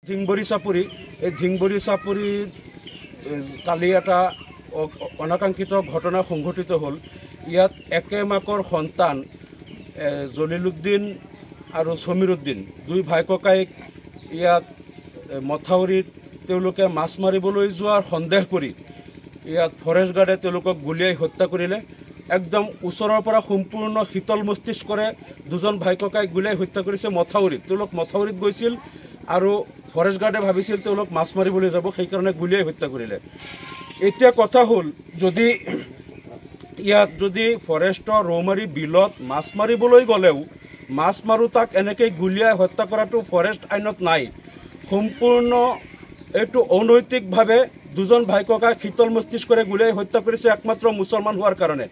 ধিংবৰী চাপৰি এই ধিংবৰী চাপৰিত কালি এটা অনাকাংক্ষিত ঘটনা সংঘটিত হ'ল। ইয়াত একে মাকৰ সন্তান জলিলুদ্দিন আৰু সমীৰুদ্দিন দুই ভাই ককাইক ইয়াত মথাউৰিত তেওঁলোকে মাছ মাৰিবলৈ যোৱাৰ সন্দেহ কৰি ইয়াত ফৰেষ্ট গাৰ্ডে তেওঁলোকক গুলিয়াই হত্যা কৰিলে। একদম ওচৰৰ পৰা সম্পূৰ্ণ শীতল মস্তিষ্কৰে দুজন ভাই ককাইক গুলিয়াই হত্যা কৰিছে মথাউৰিত। তেওঁলোক মথাউৰিত গৈছিল আৰু ফৰেষ্ট গাৰ্ডে ভাবিছিল তেওঁলোক মাছ মাৰিবলৈ যাব, সেইকাৰণে গুলিয়াই হত্যা কৰিলে। এতিয়া কথা হ'ল, যদি ফৰেষ্টৰ ৰৌমাৰী বিলত মাছ মাৰিবলৈ গ'লেও মাছ মাৰোঁ তাক এনেকৈ গুলিয়াই হত্যা কৰাটো ফৰেষ্ট আইনত নাই। সম্পূৰ্ণ এইটো অনৈতিকভাৱে দুজন ভাই ককাই শীতল মস্তিষ্কৰে গুলিয়াই হত্যা কৰিছে একমাত্ৰ মুছলমান হোৱাৰ কাৰণে।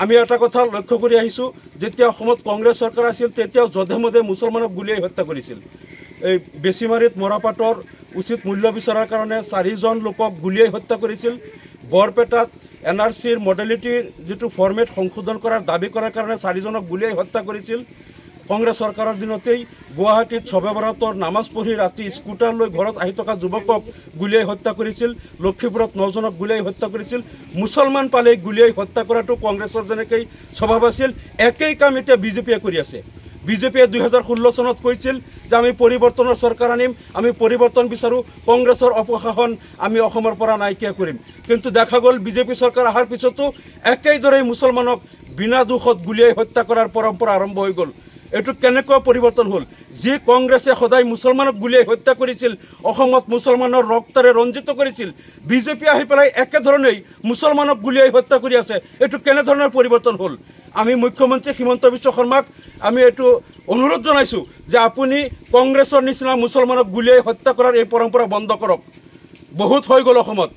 আমি এটা কথা লক্ষ্য কৰি আহিছোঁ, যেতিয়া অসমত কংগ্ৰেছ চৰকাৰ আছিল তেতিয়াও যধে মধে মুছলমানক গুলিয়াই হত্যা কৰিছিল। এই বেছিমাৰিত মৰাপাটৰ উচিত মূল্য বিচৰাৰ কাৰণে 4জন লোকক গুলিয়াই হত্যা কৰিছিল। বৰপেটাত NRCৰ মডেলিটিৰ যিটো ফৰ্মেট সংশোধন কৰাৰ দাবী কৰাৰ কাৰণে 4জনক গুলিয়াই হত্যা কৰিছিল। কংগ্ৰেছ চৰকাৰৰ দিনতেই গুৱাহাটীত শবে বৰাতৰ নামাজ পঢ়ি ৰাতি স্কুটাৰ লৈ ঘৰত আহি থকা যুৱকক গুলিয়াই হত্যা কৰিছিল। লক্ষীপুৰত 9জনক গুলিয়াই হত্যা কৰিছিল। মুছলমান পালেই গুলিয়াই হত্যা কৰাটো কংগ্ৰেছৰ যেনেকৈ স্বভাৱ আছিল, একেই কাম এতিয়া বিজেপিয়ে কৰি আছে। বিজেপিয়ে 2016 চনত কৈছিল যে আমি পৰিৱৰ্তনৰ চৰকাৰ আনিম, আমি পৰিৱৰ্তন বিচাৰোঁ, কংগ্ৰেছৰ অপশাসন আমি অসমৰ পৰা নাইকিয়া কৰিম। কিন্তু দেখা গ'ল বিজেপি চৰকাৰ অহাৰ পিছতো একেইদৰে মুছলমানক বিনা দোষত গুলিয়াই হত্যা কৰাৰ পৰম্পৰা আৰম্ভ হৈ গ'ল। এইটো কেনেকুৱা পৰিৱৰ্তন হ'ল? যি কংগ্ৰেছে সদায় মুছলমানক গুলিয়াই হত্যা কৰিছিল, অসমত মুছলমানৰ ৰক্তৰে ৰঞ্জিত কৰিছিল, বিজেপি আহি পেলাই একেধৰণেই মুছলমানক গুলিয়াই হত্যা কৰি আছে। এইটো কেনেধৰণৰ পৰিৱৰ্তন হ'ল? আমি মুখ্যমন্ত্ৰী হিমন্ত বিশ্ব শৰ্মাক আমি এইটো অনুৰোধ জনাইছোঁ যে আপুনি কংগ্ৰেছৰ নিচিনা মুছলমানক গুলিয়াই হত্যা কৰাৰ এই পৰম্পৰা বন্ধ কৰক। বহুত হৈ গ'ল অসমত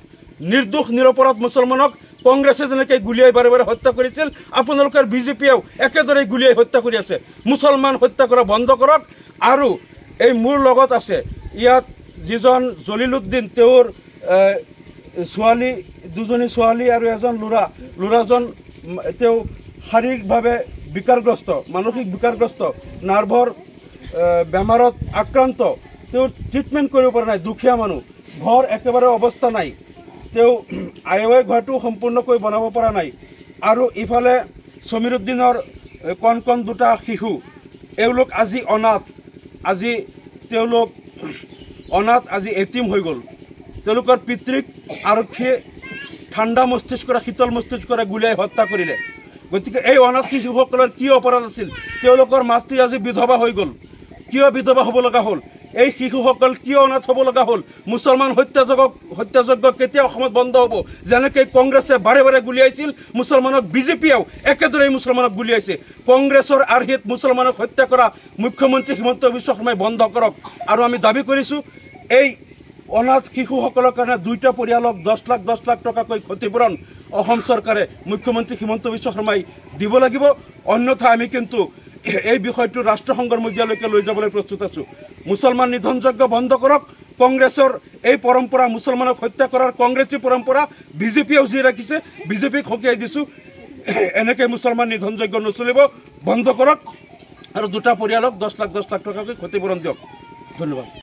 নিৰ্দোষ নিৰপৰাধ মুছলমানক কংগ্ৰেছে যেনেকৈ গুলিয়াই বাৰে বাৰে হত্যা কৰিছিল, আপোনালোকৰ বিজেপিয়েও একেদৰে গুলিয়াই হত্যা কৰি আছে। মুছলমান হত্যা কৰা বন্ধ কৰক। আৰু এই মোৰ লগত আছে ইয়াত যিজন জলিলুদ্দিন, তেওঁৰ ছোৱালী, দুজনী ছোৱালী আৰু এজন ল'ৰাজন তেওঁ শাৰীৰিকভাৱে বিকাৰগ্ৰস্ত, মানসিক বিকাৰগ্ৰস্ত, নাৰ্ভৰ বেমাৰত আক্ৰান্ত। তেওঁ ট্ৰিটমেণ্ট কৰিব পৰা নাই, দুখীয়া মানুহ, ঘৰ একেবাৰে অৱস্থা নাই, তেওঁ আই ঘৰটো সম্পূৰ্ণকৈ বনাব পৰা নাই। আৰু ইফালে সমীৰুদ্দিনৰ কণ দুটা শিশু, এওঁলোক আজি অনাথ, আজি এটিম হৈ গ'ল। তেওঁলোকৰ পিতৃক আৰক্ষীয়ে ঠাণ্ডা মস্তিষ্কৰে, শীতল মস্তিষ্কৰে গুলিয়াই হত্যা কৰিলে। গতিকে এই অনাথ শিশুসকলৰ কি অপৰাধ আছিল? তেওঁলোকৰ মাতৃ আজি বিধৱা হৈ গ'ল। কিয় বিধৱা হ'ব লগা হ'ল? এই শিশুসকল কিয় অনাথ হ'ব লগা হ'ল? মুছলমান হত্যাযজ্ঞ কেতিয়া অসমত বন্ধ হ'ব? যেনেকৈ কংগ্ৰেছে বাৰে বাৰে গুলিয়াইছিল মুছলমানক, বিজেপিয়েও একেদৰে মুছলমানক গুলিয়াইছে। কংগ্ৰেছৰ আৰ্হিত মুছলমানক হত্যা কৰা মুখ্যমন্ত্ৰী হিমন্ত বিশ্ব শৰ্মাই বন্ধ কৰক। আৰু আমি দাবী কৰিছোঁ এই অনাথ শিশুসকলৰ কাৰণে 2টা পৰিয়ালক 10 লাখ টকাকৈ ক্ষতিপূৰণ অসম চৰকাৰে, মুখ্যমন্ত্ৰী হিমন্ত বিশ্ব শৰ্মাই দিব লাগিব। অন্যথা আমি কিন্তু এই বিষয়টো ৰাষ্ট্ৰসংঘৰ মজিয়ালৈকে লৈ যাবলৈ প্ৰস্তুত আছোঁ। মুছলমান নিধনযজ্ঞ বন্ধ কৰক। কংগ্ৰেছৰ এই পৰম্পৰা, মুছলমানক হত্যা কৰাৰ কংগ্ৰেছী পৰম্পৰা বিজেপিয়েও যি ৰাখিছে, বিজেপিক সকীয়াই দিছোঁ। এনেকৈ মুছলমান নিধনযজ্ঞ নচলিব, বন্ধ কৰক। আৰু 2টা পৰিয়ালক 10 লাখ টকাকৈ ক্ষতিপূৰণ দিয়ক। ধন্যবাদ।